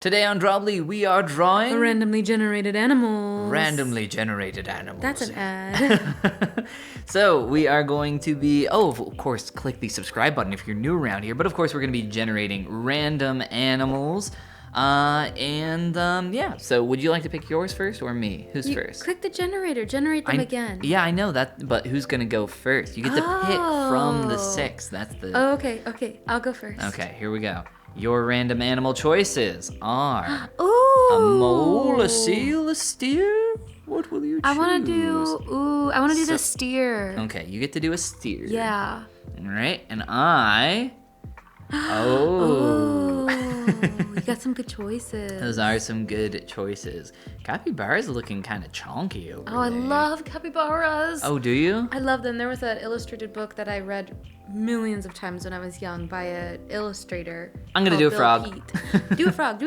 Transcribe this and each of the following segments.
Today on Drawbli, we are drawing... Randomly generated animals. Randomly generated animals. That's an ad. So, we are going to be... Oh, of course, click the subscribe button if you're new around here. But of course, we're going to be generating random animals. Yeah. So, would you like to pick yours first or me? Who's first? Click the generator. Generate them again. Yeah, I know that. But who's going to go first? You get to pick from the 6. That's the... Oh, okay. I'll go first. Okay, here we go. Your random animal choices are Ooh. a mole, a seal, a steer. What will you choose? I want to do the steer. Okay, you get to do a steer. Yeah. All right, and I... Oh. You got some good choices. Those are some good choices. Capybara's looking kind of chonky over there. Oh, I love capybaras. Oh, do you? I love them. There was an illustrated book that I read millions of times when I was young by an illustrator. I'm going to do a Bill frog. Pete. Do a frog.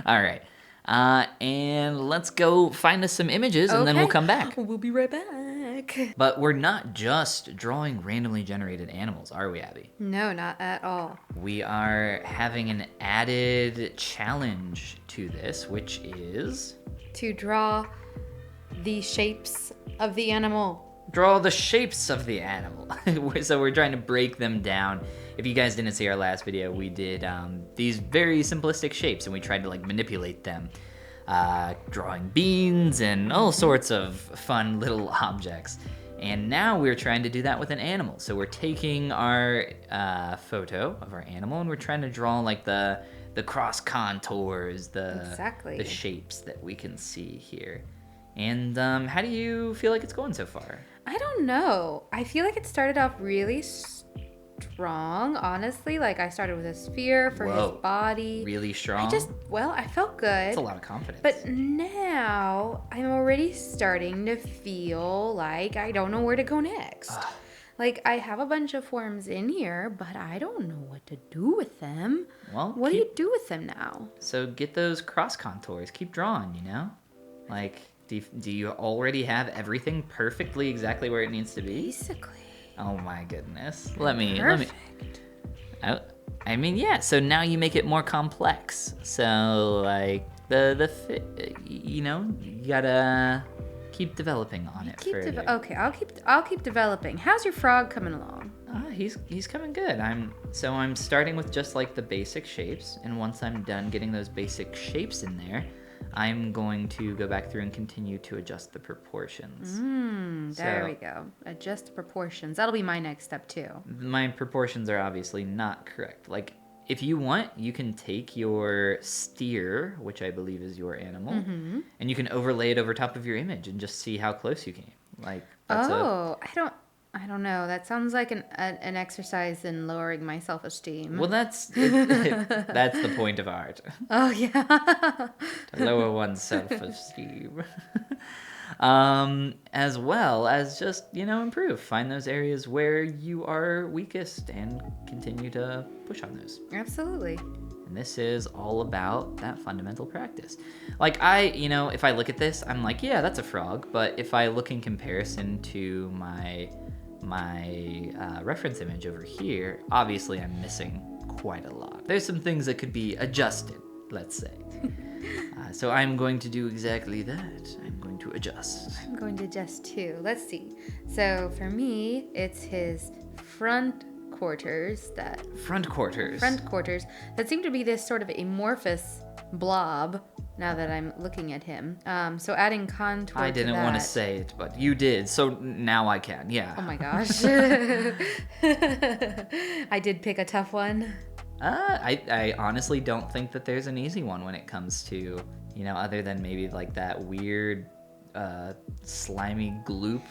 All right. And let's go find us some images and then we'll come back. We'll be right back. But we're not just drawing randomly generated animals, are we, Abby? No, not at all. We are having an added challenge to this, which is... To draw the shapes of the animal. Draw the shapes of the animal. So we're trying to break them down. If you guys didn't see our last video, we did these very simplistic shapes and we tried to manipulate them. Drawing beans and all sorts of fun little objects. And now we're trying to do that with an animal. So we're taking our photo of our animal and we're trying to draw the cross contours, the shapes that we can see here. And how do you feel like it's going so far? I don't know. I feel like it started off really strong, honestly. I started with a sphere for his body. Really strong? I felt good. That's a lot of confidence. But now I'm already starting to feel like I don't know where to go next. I have a bunch of forms in here, but I don't know what to do with them. Well, what do you do with them now? So get those cross contours. Keep drawing, Do you already have everything perfectly exactly where it needs to be? Basically. Oh my goodness. Perfect. I mean, yeah, so now you make it more complex. So you gotta keep developing on it further. Okay, I'll keep developing. How's your frog coming along? He's coming good. I'm starting with just the basic shapes, and once I'm done getting those basic shapes in there, I'm going to go back through and continue to adjust the proportions. There we go. Adjust the proportions. That'll be my next step too. My proportions are obviously not correct. If you want, you can take your steer, which I believe is your animal, and you can overlay it over top of your image and just see how close you came. I don't know. That sounds like an exercise in lowering my self-esteem. Well, that's the point of art. Oh, yeah. To lower one's self-esteem. As well as just, improve. Find those areas where you are weakest and continue to push on those. Absolutely. And this is all about that fundamental practice. If I look at this, I'm like, yeah, that's a frog. But if I look in comparison to my reference image over here, obviously I'm missing quite a lot. There's some things that could be adjusted, let's say. So I'm going to do exactly that. I'm going to adjust. I'm going to adjust too. Let's see. So for me, it's his front quarters that seem to be this sort of amorphous blob. Now that I'm looking at him. So adding contour I didn't want to say it, but you did. So now I can, yeah. Oh my gosh. I did pick a tough one. I honestly don't think that there's an easy one when it comes to, other than maybe that weird slimy gloop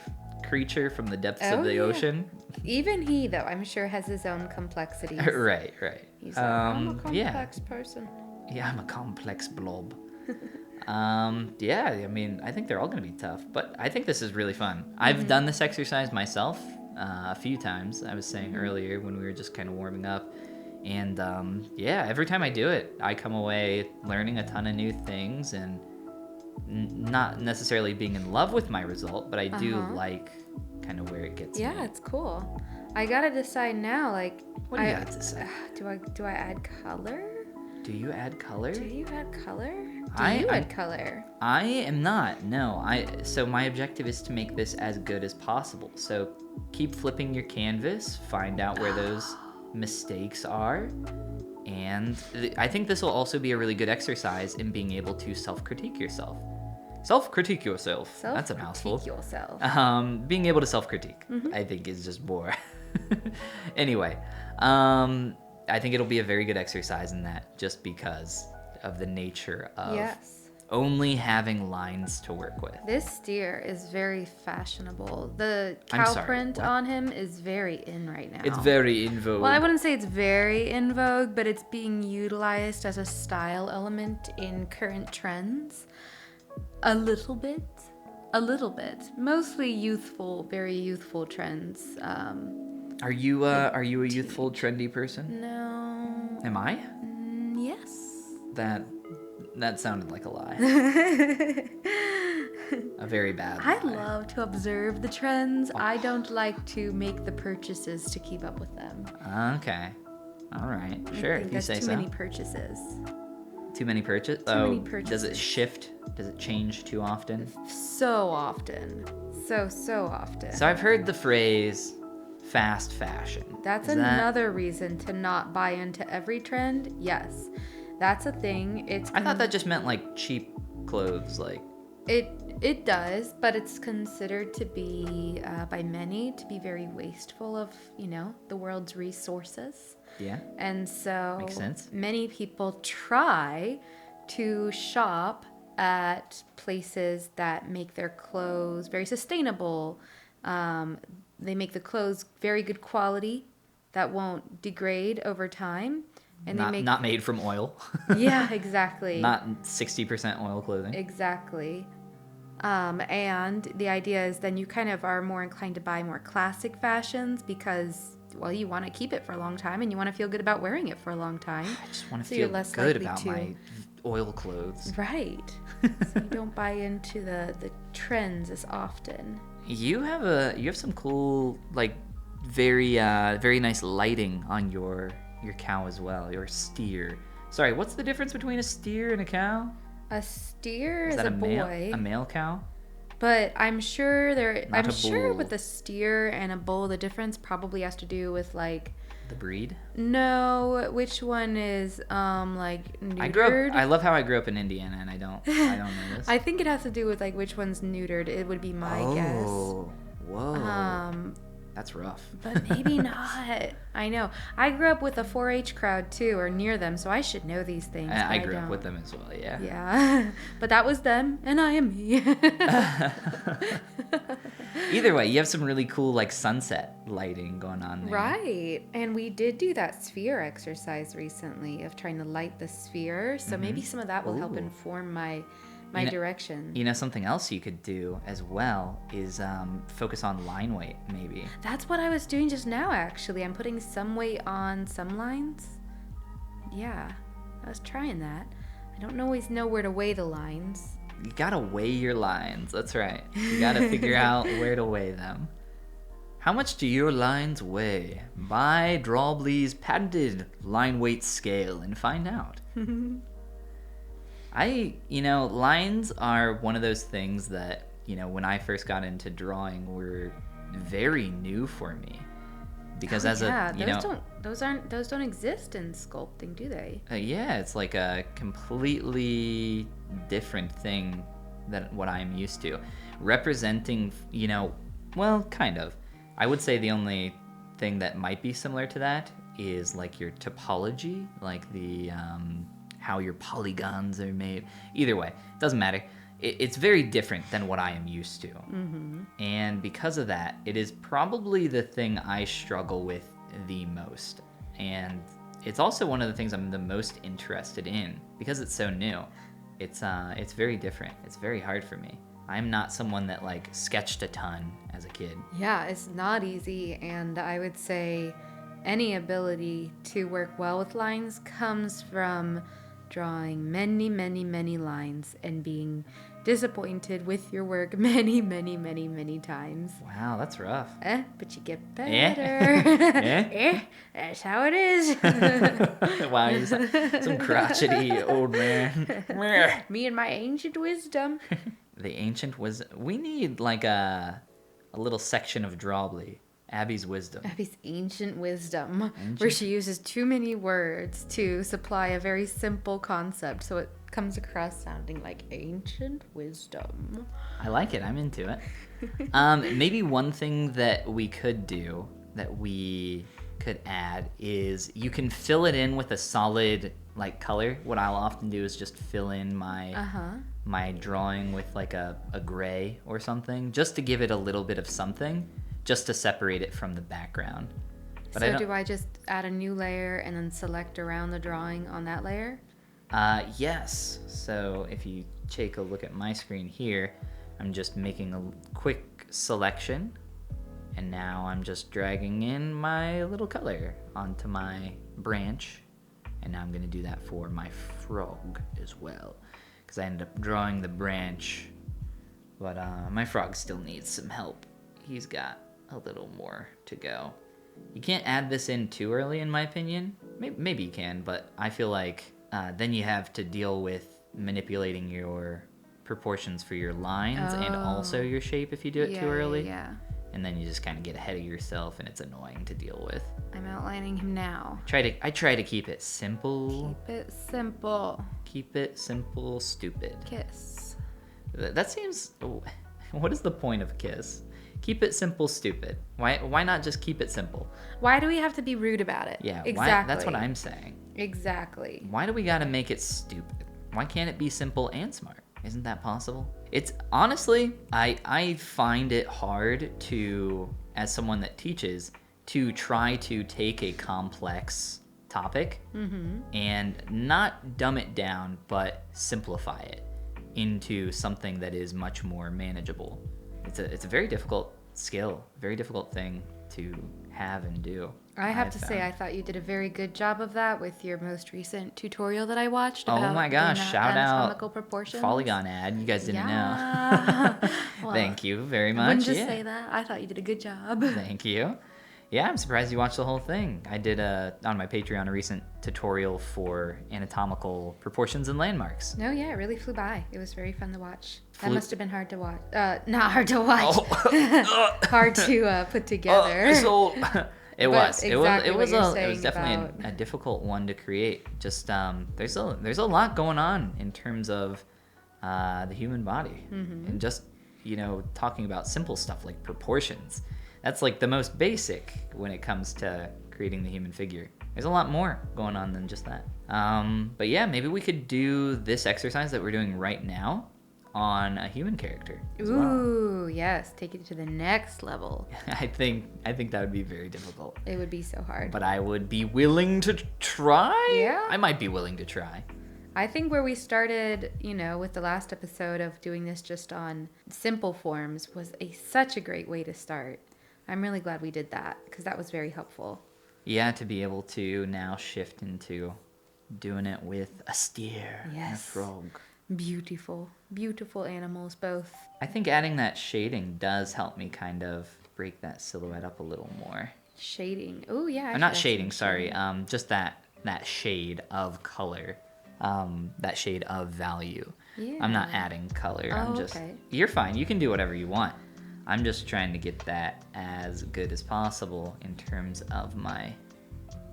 creature from the depths of the ocean. Even he, though, I'm sure has his own complexities. Right. He's I'm a complex person. Yeah, I'm a complex blob. I think they're all going to be tough, but I think this is really fun. I've done this exercise myself a few times. I was saying earlier when we were just kind of warming up. And every time I do it, I come away learning a ton of new things and not necessarily being in love with my result, but I do like kind of where it gets me. Yeah, it's cool. I gotta decide now, what do you gotta decide? Do I add color? Do you add color? Do you add color? I add color? I am not. No. So my objective is to make this as good as possible. So keep flipping your canvas, find out where those mistakes are, and I think this will also be a really good exercise in being able to self-critique yourself. Self-critique yourself. That's a mouthful. Yourself. Being able to self-critique, I think, is just more. Anyway, I think it'll be a very good exercise in that, just because of the nature of only having lines to work with. This steer is very fashionable. The cow print on him is very in right now. It's very in vogue. Well, I wouldn't say it's very in vogue, but it's being utilized as a style element in current trends. A little bit. Mostly youthful, very youthful trends. Are you a youthful, trendy person? No. Am I? Yes. That sounded like a lie. A very bad lie. I love to observe the trends. I don't like to make the purchases to keep up with them. Okay. All right. Sure. If you say so. Too many purchases. Too many purchases? Many purchases. Does it shift? Does it change too often? So often. So often. So I've heard the phrase fast fashion. That's another reason to not buy into every trend. Yes. That's a thing. I thought that just meant like cheap clothes, like it does, but it's considered to be by many to be very wasteful of, the world's resources. Yeah. And so makes sense. Many people try to shop at places that make their clothes very sustainable. They make the clothes very good quality that won't degrade over time. And not made from oil. Yeah, exactly. Not 60% oil clothing. Exactly. And the idea is then you kind of are more inclined to buy more classic fashions because, well, you want to keep it for a long time and you want to feel good about wearing it for a long time. I just want to feel good about my oil clothes. Right. So you don't buy into the trends as often. You have some cool, like, very nice lighting on your cow as well, your steer. Sorry, what's the difference between a steer and a cow? A steer is a boy. A male cow? But I'm sure with a steer and a bull, the difference probably has to do with like the breed. No, which one is like neutered? I love how I grew up in Indiana, and I don't know this. I think it has to do with like which one's neutered. It would be my guess. Oh, whoa. That's rough. But maybe not. I know. I grew up with a 4-H crowd too, or near them, so I should know these things. I grew up with them as well, yeah. Yeah. But that was them, and I am me. Either way, you have some really cool like sunset lighting going on there. Right. And we did do that sphere exercise recently of trying to light the sphere. So maybe some of that will help inform my direction. Something else you could do as well is focus on line weight, maybe. That's what I was doing just now, actually. I'm putting some weight on some lines. Yeah, I was trying that. I don't always know where to weigh the lines. You gotta weigh your lines. That's right. You gotta figure out where to weigh them. How much do your lines weigh? Buy Drawbli's patented line weight scale and find out. Lines are one of those things that, when I first got into drawing were very new for me. Because those don't exist in sculpting, do they? Yeah, it's like a completely different thing than what I'm used to. Representing, kind of. I would say the only thing that might be similar to that is like your topology, like the how your polygons are made. Either way, it doesn't matter. It's very different than what I am used to. Mm-hmm. And because of that, it is probably the thing I struggle with the most. And it's also one of the things I'm the most interested in because it's so new. It's very different. It's very hard for me. I'm not someone that like sketched a ton as a kid. Yeah, it's not easy. And I would say any ability to work well with lines comes from drawing many, many, many lines and being disappointed with your work many, many, many, many times. Wow, that's rough. But you get better. That's how it is. Wow, you're some crotchety old man. Me and my ancient wisdom. The ancient wisdom. We need like a little section of Drawbli. Abby's wisdom. Abby's ancient wisdom, where she uses too many words to supply a very simple concept, so it comes across sounding like ancient wisdom. I like it. I'm into it. Maybe one thing that we could do, that we could add, is you can fill it in with a solid like color. What I'll often do is just fill in my drawing with like a gray or something, just to give it a little bit of something, just to separate it from the background. But so do I just add a new layer and then select around the drawing on that layer? Yes. So if you take a look at my screen here, I'm just making a quick selection, and now I'm just dragging in my little color onto my branch, and now I'm going to do that for my frog as well, because I ended up drawing the branch, but my frog still needs some help. He's got a little more to go. You can't add this in too early, in my opinion. Maybe you can, but I feel like then you have to deal with manipulating your proportions for your lines and also your shape if you do it too early. Yeah. And then you just kind of get ahead of yourself, and it's annoying to deal with. I'm outlining him now. I try to keep it simple. Keep it simple. Keep it simple, stupid. Kiss. That seems... What is the point of kiss? Keep it simple, stupid. Why not just keep it simple? Why do we have to be rude about it? Yeah, exactly. That's what I'm saying. Exactly. Why do we gotta make it stupid? Why can't it be simple and smart? Isn't that possible? It's honestly, I find it hard to, as someone that teaches, to try to take a complex topic and not dumb it down, but simplify it into something that is much more manageable. It's a very difficult skill, very difficult thing to have and do. I have to say, I thought you did a very good job of that with your most recent tutorial that I watched. About oh my gosh, shout anatomical out proportions. Polygon ad. You guys didn't know. Well, thank you very much. I wouldn't just say that. I thought you did a good job. Thank you. Yeah, I'm surprised you watched the whole thing. I did on my Patreon a recent tutorial for anatomical proportions and landmarks. No, yeah, it really flew by. It was very fun to watch. That must have been hard to watch. Not hard to watch. Oh. Hard to put together. It was. Exactly it was definitely a difficult one to create. Just there's a lot going on in terms of the human body, and just talking about simple stuff like proportions. That's like the most basic when it comes to creating the human figure. There's a lot more going on than just that. But yeah, maybe we could do this exercise that we're doing right now on a human character as well. Yes, take it to the next level. I think that would be very difficult. It would be so hard. But I would be willing to try. Yeah. I might be willing to try. I think where we started, with the last episode of doing this just on simple forms was such a great way to start. I'm really glad we did that because that was very helpful. Yeah, to be able to now shift into doing it with a steer and a frog. Beautiful, beautiful animals both. I think adding that shading does help me kind of break that silhouette up a little more. Shading. Oh, yeah. Not shading, sorry. Just that shade of color. That shade of value. Yeah. I'm not adding color. Okay. You're fine. You can do whatever you want. I'm just trying to get that as good as possible in terms of my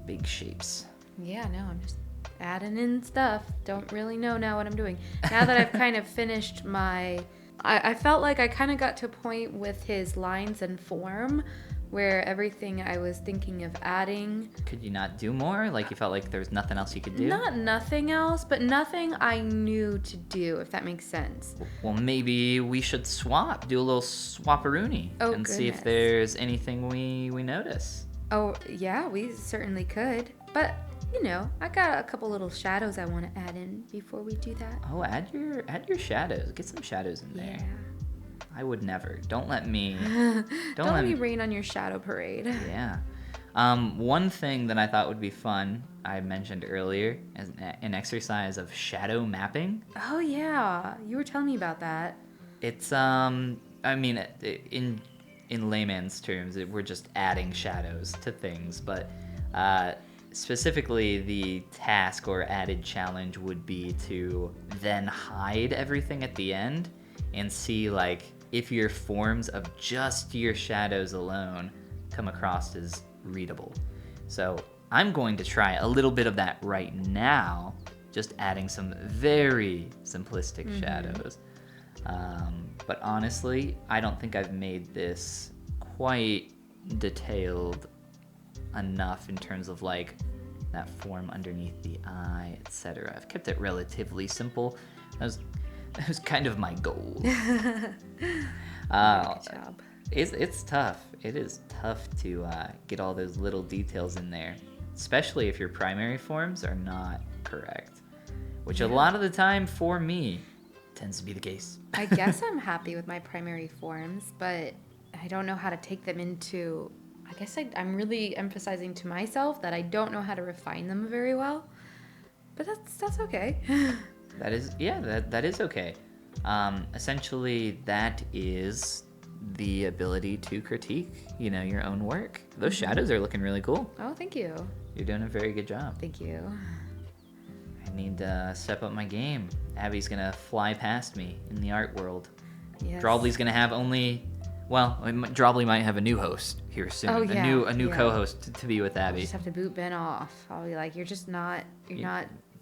big shapes. Yeah, no, I'm just adding in stuff. Don't really know now what I'm doing. Now that I've kind of finished I felt like I kind of got to a point with his lines and form where everything I was thinking of adding. Could you not do more? Like you felt like there was nothing else you could do? Not nothing else, but nothing I knew to do, if that makes sense. Well, maybe we should swap, do a little swapperoonie and see if there's anything we notice. Oh, yeah, we certainly could. But, I got a couple little shadows I want to add in before we do that. Oh, add your shadows. Get some shadows in there. Yeah. I would never. Don't let me Don't let me rain on your shadow parade. Yeah. One thing that I thought would be fun, I mentioned earlier, as an exercise of shadow mapping. Oh yeah, you were telling me about that. It's I mean, in layman's terms, we're just adding shadows to things, but specifically the task or added challenge would be to then hide everything at the end and see like if your forms of just your shadows alone come across as readable. So I'm going to try a little bit of that right now, just adding some very simplistic shadows. But honestly, I don't think I've made this quite detailed enough in terms of like that form underneath the eye, etc. I've kept it relatively simple. That was kind of my goal. Good job. It's tough. It is tough to get all those little details in there, especially if your primary forms are not correct, which a lot of the time for me tends to be the case. I guess I'm happy with my primary forms, but I don't know how to take them into... I guess I'm really emphasizing to myself that I don't know how to refine them very well. But that's okay. That is okay. Essentially, that is the ability to critique, your own work. Those shadows are looking really cool. Oh, thank you. You're doing a very good job. Thank you. I need to step up my game. Abby's gonna fly past me in the art world. Yes. Drawbli's gonna have Drawbli might have a new host here soon. Oh, yeah. A new co-host to be with I'll Abby. just have to boot Ben off. I'll be like, you're not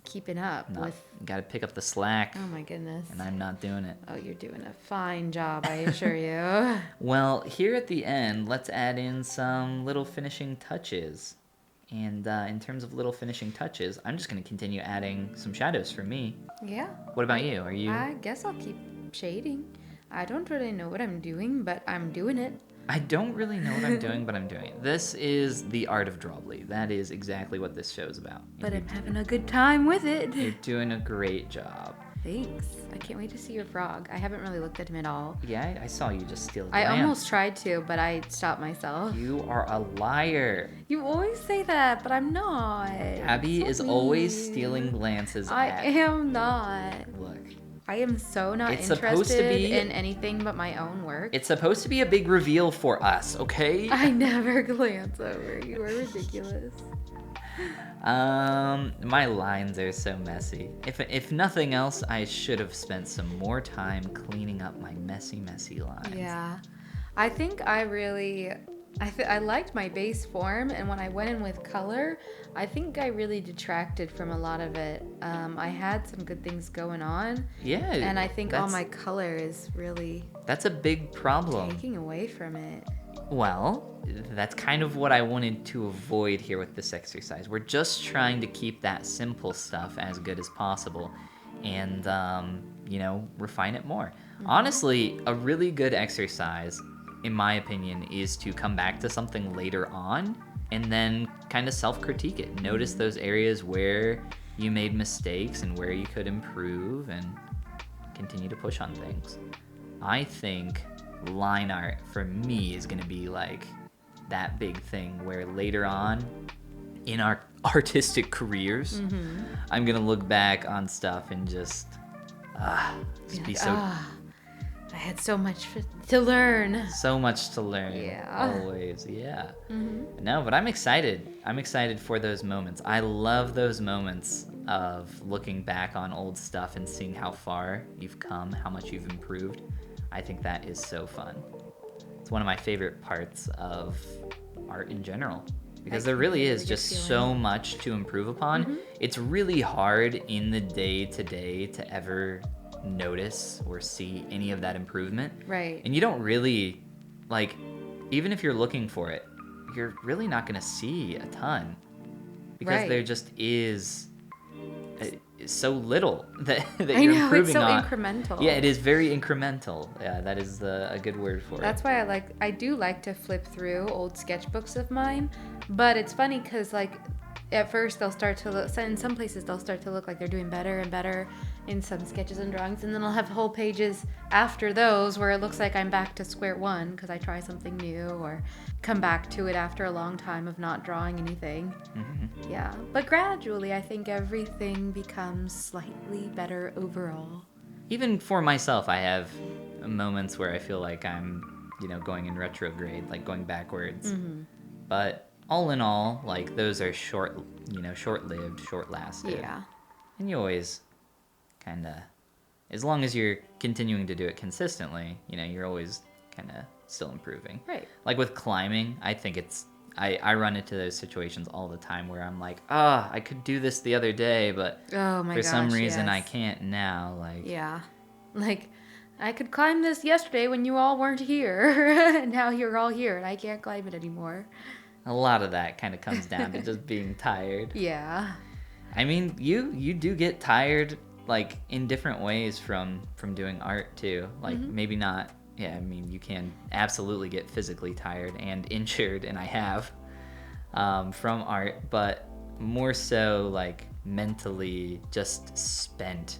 keeping up with... Gotta pick up the slack. Oh my goodness. And I'm not doing it. Oh, you're doing a fine job, I assure you. Well, here at the end, let's add in some little finishing touches. And in terms of little finishing touches, I'm just going to continue adding some shadows for me. Yeah. What about you? Are you? I guess I'll keep shading. I don't really know what I'm doing, but I'm doing it. I don't really know what I'm doing, but I'm doing it. This is the art of Drawbli. That is exactly what this show's about. But I'm having a good time with it. You're doing a great job. Thanks. I can't wait to see your frog. I haven't really looked at him at all. Yeah, I saw you just steal a I glance. almost tried to, but I stopped myself. You are a liar. You always say that, but I'm not. Abby is mean. always stealing glances I at am not. Look. I am so not It's supposed to interested be- in anything but my own work. It's supposed to be a big reveal for us, okay? I never glance over. You are ridiculous. My lines are so messy. If nothing else, I should have spent some more time cleaning up my messy lines. Yeah. I think I really... I liked my base form, and when I went in with color, I think I really detracted from a lot of it. I had some good things going on. Yeah. And I think all my color is really That's a big problem. taking away from it. Well, that's kind of what I wanted to avoid here with this exercise. We're just trying to keep that simple stuff as good as possible and, refine it more. Honestly, a really good exercise, in my opinion, is to come back to something later on and then kind of self-critique it. Notice those areas where you made mistakes and where you could improve and continue to push on things. I think line art for me is going to be like that big thing where later on in our artistic careers, I'm going to look back on stuff and just be so... I had so much to learn. So much to learn. Yeah. Always, yeah. No, but I'm excited. I'm excited for those moments. I love those moments of looking back on old stuff and seeing how far you've come, how much you've improved. I think that is so fun. It's one of my favorite parts of art in general. Because there really is just so much to improve upon. It's really hard in the day-to-day to ever notice or see any of that improvement. Right. And you don't really, even if you're looking for it, you're really not going to see a ton. Because there just is so little that you're improving on. It's so incremental. Yeah, it is very incremental. Yeah, that is a good word for it. That's why I do like to flip through old sketchbooks of mine, but it's funny because at first they'll start to look, in some places they'll start to look like they're doing better and better in some sketches and drawings, and then I'll have whole pages after those where it looks like I'm back to square one because I try something new or come back to it after a long time of not drawing anything. Mm-hmm. Yeah, but gradually I think everything becomes slightly better overall. Even for myself, I have moments where I feel like I'm, going in retrograde, like going backwards. Mm-hmm. But all in all, like those are short-lived, short-lasted. Yeah. And you always kind of, as long as you're continuing to do it consistently, you're always kind of still improving. Right. Like with climbing, I think I run into those situations all the time where I'm like, I could do this the other day, but for some reason yes. I can't now. Like, yeah, like I could climb this yesterday when you all weren't here. Now you're all here and I can't climb it anymore. A lot of that kind of comes down to just being tired. Yeah. I mean, you do get tired like in different ways from doing art too. Like maybe not. Yeah, I mean, you can absolutely get physically tired and injured, and I have, from art, but more so like mentally just spent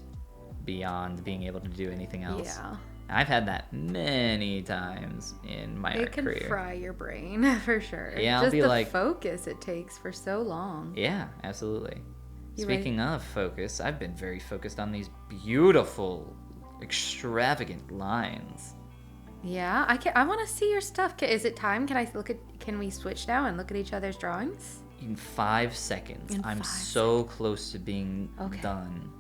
beyond being able to do anything else. Yeah. I've had that many times in my art career. It can fry your brain, for sure. Yeah, I'll just be the like, focus it takes for so long. Yeah, absolutely. Speaking of focus, I've been very focused on these beautiful, extravagant lines. Yeah, I want to see your stuff. Is it time? Can we switch now and look at each other's drawings? In 5 seconds. I'm so close to being done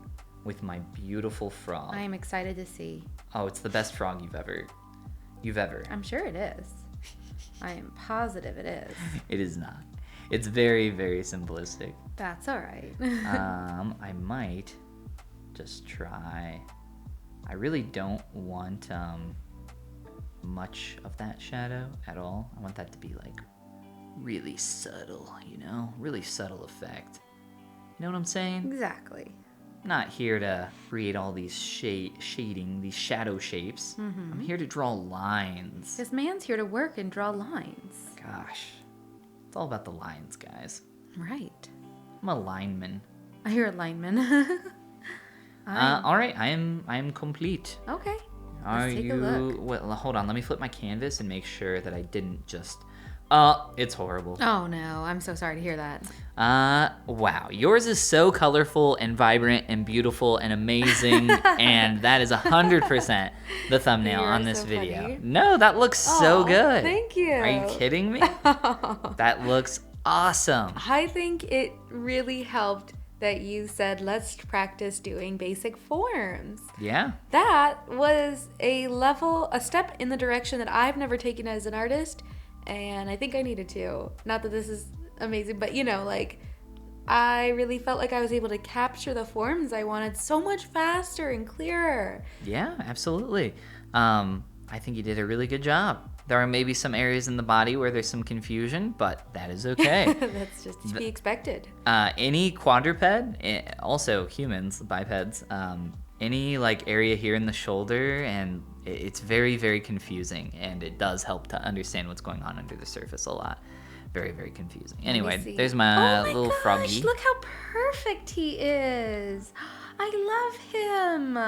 with my beautiful frog. I am excited to see. Oh, it's the best frog you've ever. I'm sure it is. I am positive it is. It is not. It's very, very simplistic. That's all right. I might just try. I really don't want much of that shadow at all. I want that to be like really subtle, really subtle effect. You know what I'm saying? Exactly. I'm not here to create all these shading, these shadow shapes. Mm-hmm. I'm here to draw lines. This man's here to work and draw lines. Gosh, it's all about the lines, guys. Right. I'm a lineman. You're a lineman. All right, I am complete. Okay. Let's take a look. Well, hold on. Let me flip my canvas and make sure that I didn't just. It's horrible. Oh no, I'm so sorry to hear that. Wow. Yours is so colorful and vibrant and beautiful and amazing, and that is 100% the thumbnail on this video. Funny. No, that looks so good. Thank you. Are you kidding me? That looks awesome. I think it really helped that you said, let's practice doing basic forms. Yeah. That was a step in the direction that I've never taken as an artist, and I think I needed to. Not that this is amazing, but I really felt like I was able to capture the forms I wanted so much faster and clearer. Yeah, absolutely. I think you did a really good job. There are maybe some areas in the body where there's some confusion, but that is okay. That's just to be expected. Any quadruped, also humans, bipeds, any area here in the shoulder, and it's very, very confusing, and it does help to understand what's going on under the surface a lot. Very, very confusing. Anyway, there's my little froggy. Look how perfect he is. I love him.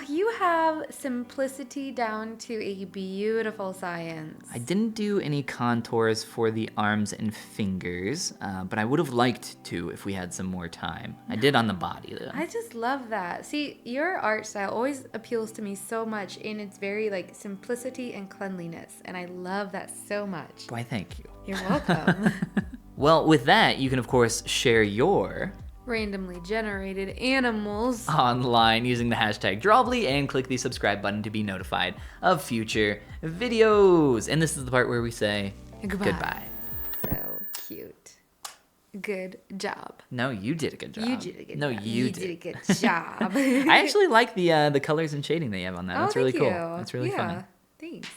You have simplicity down to a beautiful science. I didn't do any contours for the arms and fingers, but I would have liked to if we had some more time. I did on the body, though. I just love that. See, your art style always appeals to me so much in its very, simplicity and cleanliness, and I love that so much. Why, thank you. You're welcome. Well, with that, you can, of course, share your randomly generated animals online using the hashtag Drawbli and click the subscribe button to be notified of future videos. And this is the part where we say goodbye. So cute. Good job. No, you did a good job. You did a good job. No, you did a good job. I actually like the colors and shading that you have on that. That's really cool. You. That's really funny. Thanks.